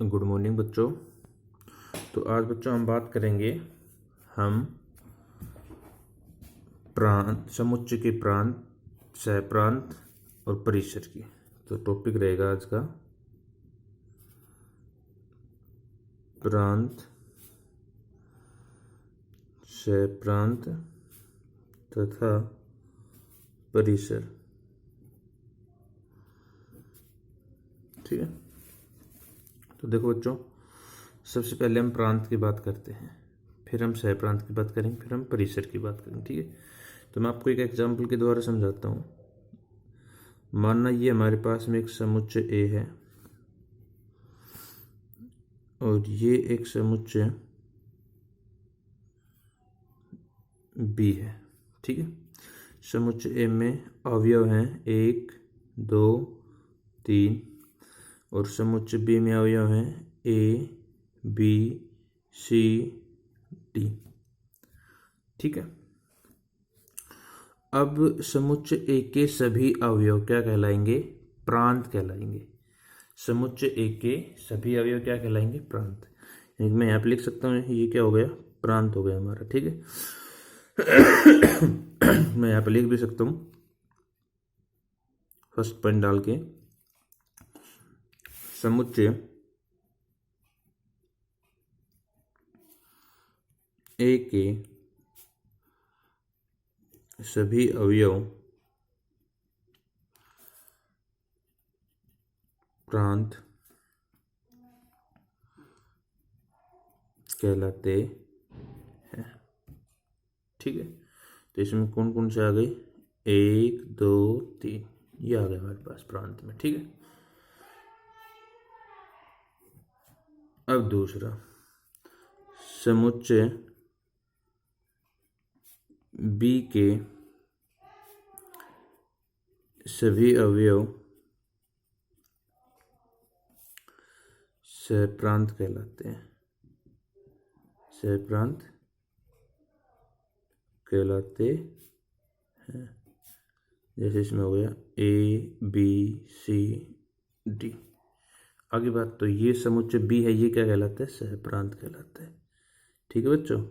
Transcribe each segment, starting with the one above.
Good morning बच्चों। तो आज बच्चों हम बात करेंगे हम प्रांत, समुच्चय के प्रांत, सहप्रांत और परिसर की। तो टॉपिक रहेगा आज का प्रांत, सहप्रांत तथा परिसर। ठीक है। तो देखो बच्चों, सबसे पहले हम प्रांत की बात करते हैं, फिर हम सहप्रांत की बात करेंगे, फिर हम परिसर की बात करेंगे। ठीक है। तो मैं आपको एक एग्जाम्पल के द्वारा समझाता हूँ। मानना ये हमारे पास में एक समुच्चय ए है और ये एक समुच्चय बी है। ठीक है। समुच्चय ए में अवयव हैं 1, 2, 3 और समुच्चय बी में अवयव हैं ए, बी, सी, डी। ठीक है। अब समुच्चय ए के सभी अवयव क्या कहलाएंगे? प्रांत कहलाएंगे। समुच्चय ए के सभी अवयव क्या कहलाएंगे? प्रांत। यानी मैं यहाँ पे लिख सकता हूँ, ये क्या हो गया? प्रांत हो गया हमारा। ठीक है। मैं यहाँ पे लिख भी सकता हूँ फर्स्ट पॉइंट डाल के, समुच्चय ए के सभी अवयव प्रांत कहलाते हैं। ठीक है। तो इसमें कौन कौन से आ गए? 1, 2, 3 ये आ गए हमारे पास प्रांत में। ठीक है। अब दूसरा, समुच्चय बी के सभी अवयव सहप्रांत कहलाते हैं। सहप्रांत कहलाते हैं। जैसे इसमें हो गया ए, बी, सी, डी। आगे बात, तो ये समुच्चय बी है, ये क्या कहलाता है? सहप्रांत कहलाता है। ठीक है बच्चों।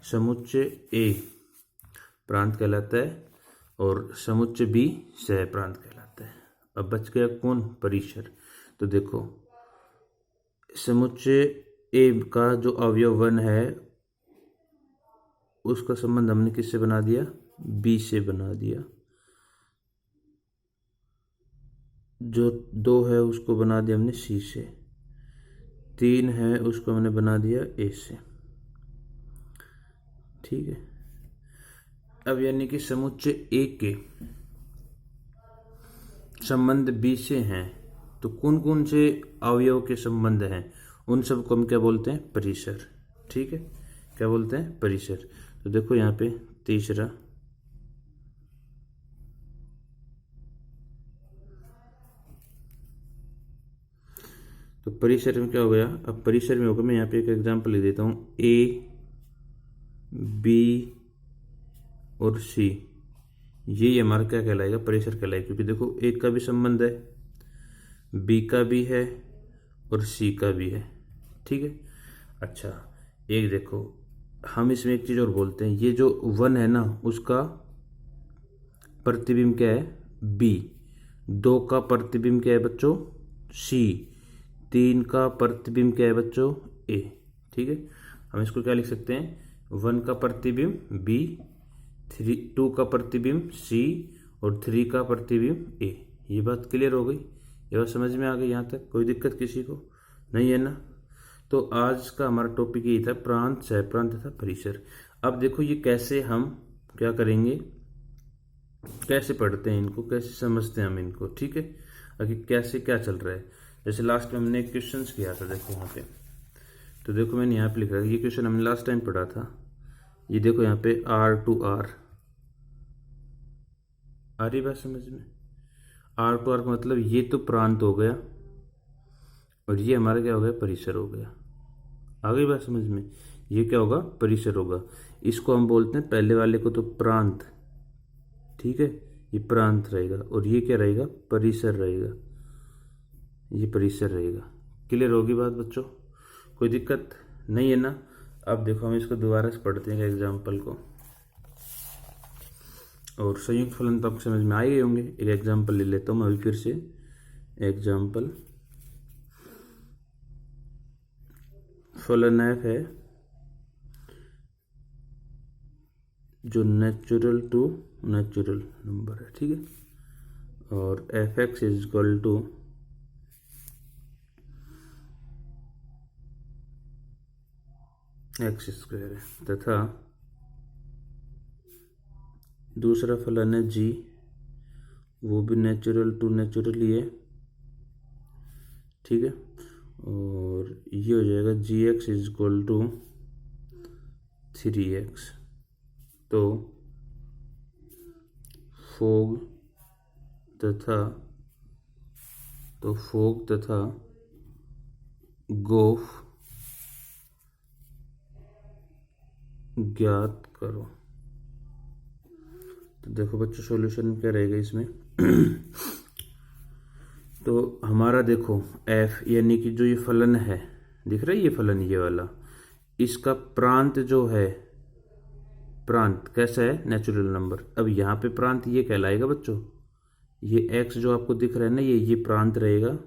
समुच्चय ए प्रांत कहलाता है और समुच्चय बी सहप्रांत कहलाता है। अब बच गया कौन? परिसर। तो देखो, समुच्चय ए का जो अवयव 1 है उसका संबंध हमने किससे बना दिया? बी से बना दिया। जो 2 है उसको बना दिया हमने सी से। 3 है उसको हमने बना दिया ए से। ठीक है। अब यानी कि समुच्चय ए के संबंध बी से हैं, तो कौन कौन से अवयव के संबंध हैं उन सब को हम क्या बोलते हैं? परिसर। ठीक है। क्या बोलते हैं? परिसर। तो देखो यहाँ पे तीसरा, तो परिसर में क्या हो गया? अब परिसर में होगा, मैं यहाँ पे एक एग्जांपल लिख देता हूँ। ए, बी और सी, ये हमारा क्या कहलाएगा? परिसर कहलाएगा। क्योंकि देखो ए का भी संबंध है, बी का भी है और सी का भी है। ठीक है। अच्छा, एक देखो, हम इसमें एक चीज और बोलते हैं, ये जो 1 है ना उसका प्रतिबिंब क्या है? बी। 2 का प्रतिबिंब क्या है बच्चों? सी। 3 का प्रतिबिंब क्या है बच्चों? ए। ठीक है। हम इसको क्या लिख सकते हैं? 1 का प्रतिबिंब बी, 2 का प्रतिबिंब सी और 3 का प्रतिबिंब ए। ये बात क्लियर हो गई? ये बात समझ में आ गई? यहाँ तक कोई दिक्कत किसी को नहीं है ना? तो आज का हमारा टॉपिक यही था, प्रांत, सहप्रांत तथा परिसर। अब देखो ये कैसे हम क्या करेंगे, कैसे पढ़ते हैं इनको, कैसे समझते हैं हम इनको। ठीक है। आगे कैसे क्या चल रहा है। जैसे लास्ट में हमने क्वेश्चंस किया था, देखो यहाँ पे, तो देखो मैंने यहाँ पे लिखा है, ये क्वेश्चन हमने लास्ट टाइम पढ़ा था। ये देखो यहाँ पे R to R, आ रही बात समझ में? R to R का मतलब ये तो प्रांत हो गया और ये हमारा क्या हो गया? परिसर हो गया। आ गई बात समझ में? ये क्या होगा? परिसर होगा। इसको हम बोलते हैं, पहले वाले को तो प्रांत। ठीक है। ये प्रांत रहेगा और ये क्या रहेगा? परिसर रहेगा। ये परिसर रहेगा। क्लियर होगी बात बच्चों? कोई दिक्कत नहीं है ना? अब देखो हम इसको दोबारा से पढ़ते हैं एग्जाम्पल को, और संयुक्त फलन तो आपको समझ में आ ही गए होंगे। एक एग्जाम्पल ले लेता हूँ मैं अभी फिर से। एग्जाम्पल, फलन f है जो नेचुरल टू नेचुरल नंबर है, ठीक है, और f x is equal to x square है, तथा दूसरा फलन है जी, वो भी नेचुरल टू नेचुरल ही है, ठीक है, और ये हो जाएगा जी x is equal to 3x। तो फोग तथा गोफ ज्ञात करो। तो देखो बच्चों सॉल्यूशन क्या रहेगा इसमें। तो हमारा देखो f यानी कि जो ये फलन है, दिख रहा है ये फलन, ये वाला, इसका प्रांत जो है, प्रांत कैसा है, नेचुरल नंबर। अब यहाँ पे प्रांत ये कहलाएगा बच्चों, ये x जो आपको दिख रहा है ना, ये प्रांत रहेगा,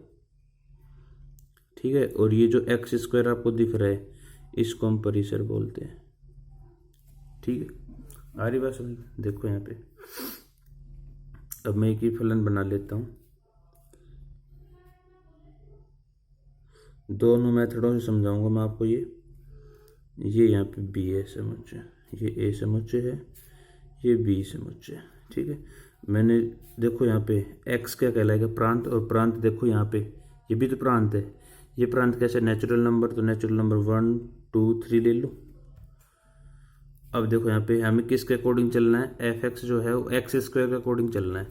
ठीक है, और ये जो एक्स स्क्वायर आपको दिख रहा है इसको हम परिसर बोलते हैं, ठीक है। आ रही बात समझ? देखो यहाँ पे अब मैं एक ही फलन बना लेता हूँ, दोनों मेथडों से समझाऊंगा मैं आपको। ये यहाँ पे बी है समुच्चय, ये ए समुच्चय है, ये बी समुच्चय है, ठीक है। मैंने देखो यहाँ पे एक्स क्या कहलाएगा, प्रांत, और प्रांत देखो यहाँ पे ये भी तो प्रांत है। ये प्रांत कैसे, नेचुरल नंबर, तो नेचुरल नंबर 1 2 3 ले लो। अब देखो यहाँ पे हमें किसके अकॉर्डिंग चलना है, एफ एक्स जो है वो एक्स स्क्वायर के अकॉर्डिंग चलना है,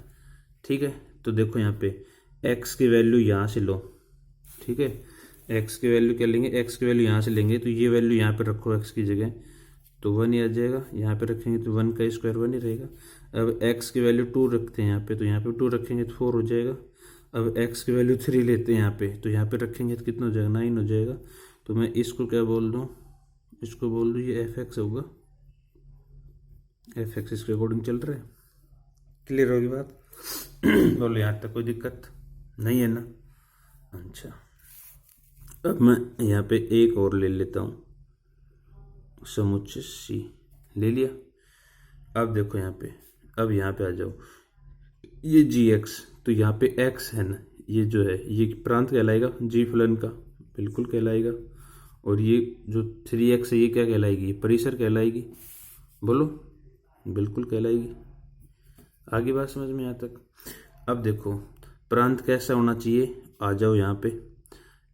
ठीक है। तो देखो यहाँ पे एक्स की वैल्यू यहाँ से लो, ठीक है, एक्स की वैल्यू क्या लेंगे, एक्स की वैल्यू यहाँ से लेंगे, तो ये वैल्यू यहाँ पे रखो एक्स की जगह, तो 1 ही आ जाएगा। यहाँ पे रखेंगे तो 1 का स्क्वायर 1 ही रहेगा। अब एक्स की वैल्यू 2 रखते हैं यहाँ पे, तो यहाँ पे 2 रखेंगे तो 4 हो जाएगा। अब एक्स की वैल्यू 3 लेते हैं यहाँ पे, तो यहाँ पे रखेंगे तो कितना हो जाएगा, 9 हो जाएगा। तो मैं इसको क्या बोल दूँ, इसको बोल दूँ ये एफ एक्स होगा, एफ एक्स इसके अकॉर्डिंग चल रहा है। क्लियर होगी बात? बोलो यहाँ तक कोई दिक्कत नहीं है ना? अच्छा, अब मैं यहाँ पे एक और ले लेता हूँ, समुच्चय सी ले लिया। अब देखो यहाँ पे, अब यहाँ पे आ जाओ, ये जी एक्स, तो यहाँ पे एक्स है ना, ये जो है ये प्रांत कहलाएगा जी फलन का, बिल्कुल कहलाएगा। और ये जो 3x है ये क्या कहलाएगी, ये परिसर कहलाएगी, बोलो, बिल्कुल कहलाएगी। आगे बात समझ में यहाँ तक? अब देखो प्रांत कैसा होना चाहिए, आ जाओ यहाँ पे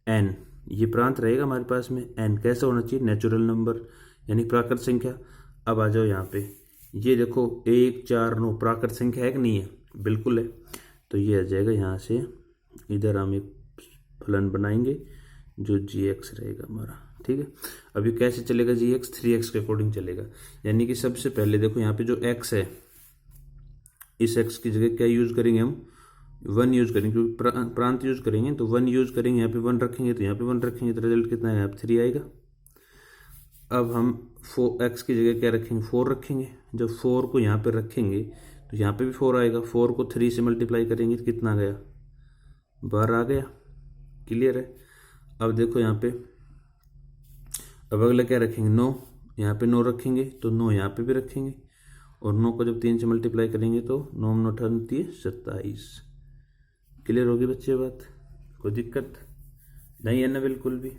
n, ये प्रांत रहेगा हमारे पास में, n कैसा होना चाहिए, नेचुरल नंबर यानी प्राकृत संख्या। अब आ जाओ यहाँ पे, ये देखो 1 4 9 प्राकृत संख्या है कि नहीं है, बिल्कुल है। तो ये आ जाएगा यहाँ से, इधर हम एक फलन बनाएंगे जो जी एक्स रहेगा हमारा, ठीक है। अभी कैसे चलेगा जी एक्स, 3x के अकॉर्डिंग चलेगा। यानी कि सबसे पहले देखो यहाँ पे जो x है, इस x की जगह क्या यूज करेंगे हम, 1 यूज करेंगे, क्योंकि प्रांत यूज करेंगे तो 1 यूज करेंगे। यहाँ पे 1 रखेंगे तो यहाँ पे 1 रखेंगे, तो रिजल्ट कितना है, यहाँ पे 3 आएगा। अब हम x की जगह क्या रखेंगे, 4 रखेंगे। जब 4 को यहाँ पे रखेंगे तो यहाँ पे भी 4 आएगा। 4 को 3 से मल्टीप्लाई करेंगे तो कितना आ गया, 12 आ गया। क्लियर है? अब देखो यहाँ पे, अब अगला क्या रखेंगे, 9, यहाँ पे 9 रखेंगे, तो 9 यहाँ पे भी रखेंगे, और 9 को जब 3 से मल्टीप्लाई करेंगे तो 9 9 27। क्लियर होगी बच्चे बात? कोई दिक्कत नहीं है ना, बिल्कुल भी।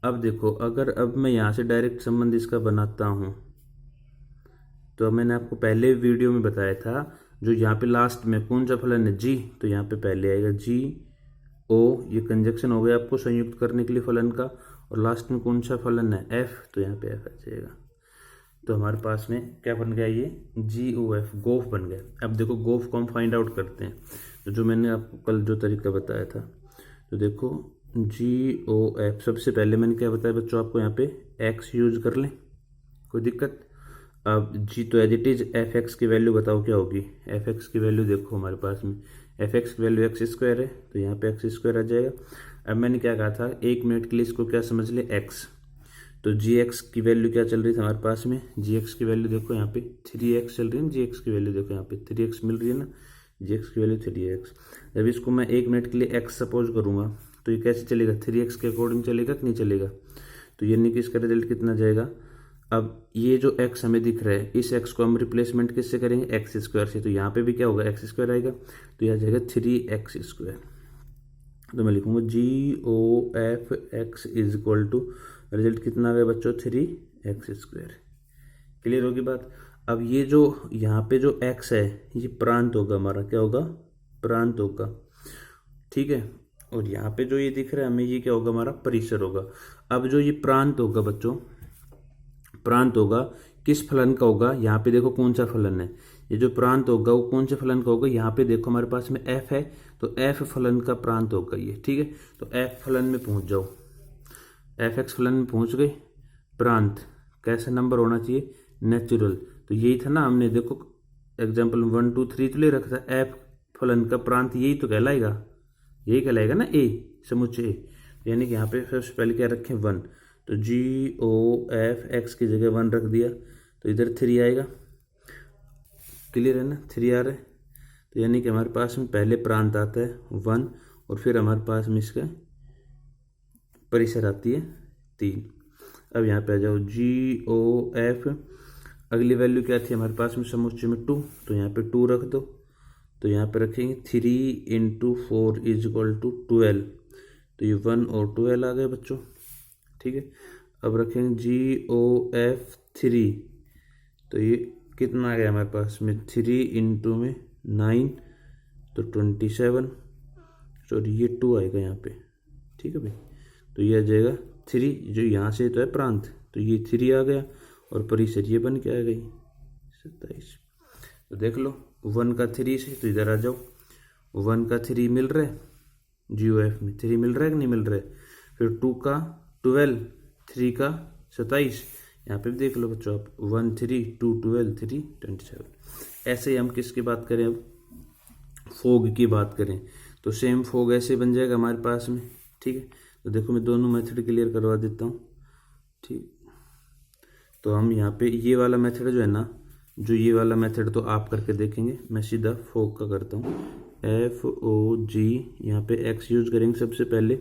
अब देखो, अगर अब मैं यहाँ से डायरेक्ट संबंध इसका बनाता हूँ, तो मैंने आपको पहले वीडियो में बताया था, जो यहाँ पे लास्ट में कौन सा फलन है, जी, तो यहाँ पे पहले आएगा जी ओ, ये कंजक्शन हो गया आपको संयुक्त करने के लिए फलन का, और लास्ट में कौन सा फलन है, एफ, तो यहाँ पे एफ आ जाएगा। तो हमारे पास में क्या बन गया, ये जी ओ एफ, गोफ बन गया। अब देखो गोफ को हम फाइंड आउट करते हैं, तो जो मैंने आपको कल जो तरीका बताया था, तो देखो जी ओ एफ, सबसे पहले मैंने क्या बताया बच्चों आपको, यहाँ पे एक्स यूज कर लें, कोई दिक्कत। अब जी तो as it is, f x की वैल्यू बताओ क्या होगी, एफ एक्स की वैल्यू देखो हमारे पास में, एफ एक्स की वैल्यू एक्स स्क्वायर है, तो यहाँ पे एक्स स्क्वायर आ जाएगा। अब मैंने क्या कहा था, 1 मिनट के लिए इसको क्या समझ ले, x। तो gx की वैल्यू क्या चल रही थी हमारे पास में, gx की वैल्यू देखो यहाँ पे 3x चल रही है, gx की वैल्यू देखो यहाँ पे 3x मिल रही है ना, gx की वैल्यू 3x। जब इसको मैं 1 मिनट के लिए x सपोज करूँगा तो ये कैसे चलेगा, 3x के अकॉर्डिंग चलेगा कि नहीं चलेगा। तो यानी कि इसका रिजल्ट कितना जाएगा। अब ये जो x हमें दिख रहा है, इस x को हम रिप्लेसमेंट किससे करेंगे, एक्स स्क्वायर से। तो यहाँ पे भी क्या होगा, एक्स स्क्वायर आएगा, तो यह आ जाएगा 3x स्क्वायर। तो मैं लिखूंगा GOF(x) is equal to, result कितना आ गया बच्चों, 3x स्क्वायर। क्लियर होगी बात। अब ये जो यहाँ पे जो x है ये प्रांत होगा हमारा, क्या होगा, प्रांत होगा, ठीक है। और यहाँ पे जो ये दिख रहा है हमें, ये क्या होगा, हमारा परिसर होगा। अब जो ये प्रांत होगा बच्चों, प्रांत होगा किस फलन का होगा, यहाँ पे देखो कौन सा फलन है, ये जो प्रांत होगा वो कौन से फलन का होगा, यहाँ पे देखो हमारे पास में f है, तो f फलन का प्रांत होगा ये, ठीक है। तो f फलन में पहुंच जाओ, fx फलन में पहुंच गए। प्रांत कैसा नंबर होना चाहिए, नेचुरल। तो यही था ना, हमने देखो एग्जाम्पल 1 2 3 तो ले रखा था, f फलन का प्रांत यही तो कहलाएगा, यही कहलाएगा ना a, समुच्चय a। यानी कि यहाँ पे सबसे पहले क्या रखें, 1। तो GOF(x) की जगह 1 रख दिया, तो इधर 3 आएगा। क्लियर है ना, 3 आ रहा है। तो यानी कि हमारे पास में पहले प्रांत आता है 1, और फिर हमारे पास में इसका परिसर आती है 3। अब यहाँ पे आ जाओ, GOF, अगली वैल्यू क्या थी हमारे पास में, समुच्चय में 2, तो यहाँ पे 2 रख दो। तो यहाँ पे रखेंगे 3 × 4 इज इक्वल टू 12। तो ये 1 और 12 आ गए बच्चों, ठीक है। अब रखेंगे GOF(3), तो ये कितना आ गया हमारे पास में, 3 × 9 तो 27, सॉरी ये 2 आएगा यहाँ पे, ठीक है भाई। तो ये आ जाएगा 3, जो यहाँ से तो है प्रांत, तो ये 3 आ गया, और परिसर ये बन के आ गई 27। तो देख लो 1 का 3 से, तो इधर आ जाओ, 1 का 3 मिल रहा है, GOF में 3 मिल रहा है कि नहीं मिल रहा है। फिर 2 का 12, 3 का 27, यहाँ पे भी देख लो बच्चों आप, 1 3 2 12 3 27। ऐसे ही हम किसकी बात करें, अब फोग की बात करें, तो सेम फोग ऐसे बन जाएगा हमारे पास में, ठीक है। तो देखो मैं दोनों मेथड क्लियर करवा देता हूँ, ठीक। तो हम यहाँ पे ये वाला मेथड जो है ना, जो ये वाला मेथड तो आप करके देखेंगे, मैं सीधा फोग का करता हूँ। FOG, यहाँ पे x यूज करेंगे सबसे पहले।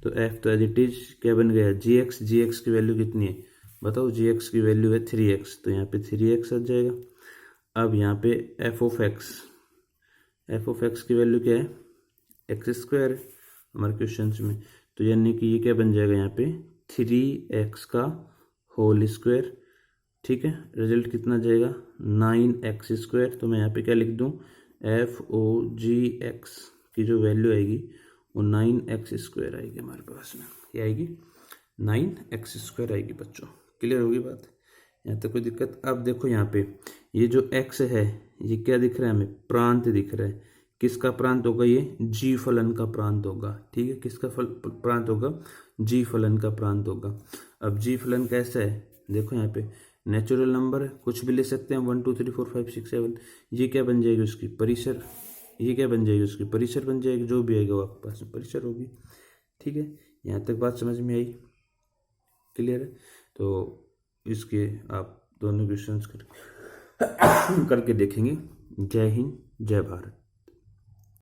तो f तो एज इट इज क्या बन गया, gx की वैल्यू कितनी है बताओ, gx की वैल्यू है 3x, तो यहाँ पे 3x आ जाएगा। अब यहाँ पे f(x) की वैल्यू क्या है, x² है हमारे क्वेश्चन में। तो यानी कि ये क्या बन जाएगा यहाँ पे, 3x का होल स्क्वायर, ठीक है। रिजल्ट कितना जाएगा, 9x²। तो मैं यहाँ पे क्या लिख दूँ, FOGX की जो वैल्यू आएगी वो 9x² आएगी हमारे पास में, ये आएगी 9x² आएगी बच्चों। क्लियर होगी बात, यहाँ तक कोई दिक्कत। अब देखो यहाँ पे ये जो x है ये क्या दिख रहा है हमें, प्रांत दिख रहा है। किसका प्रांत होगा, ये g फलन का प्रांत होगा, ठीक है। किसका प्रांत होगा, g फलन का प्रांत होगा। अब g फलन कैसा है, देखो यहाँ पे नेचुरल नंबर है, कुछ भी ले सकते हैं, 1 2 3 4 5 6 7। ये क्या बन जाएगी उसकी परिसर, ये क्या बन जाएगी उसकी परिसर बन जाएगी, जो भी आएगा वो आपके पास में परिसर होगी, ठीक है। यहाँ तक बात समझ में आई, क्लियर है। तो इसके आप दोनों क्वेश्चंस करके देखेंगे। जय हिंद, जय भारत।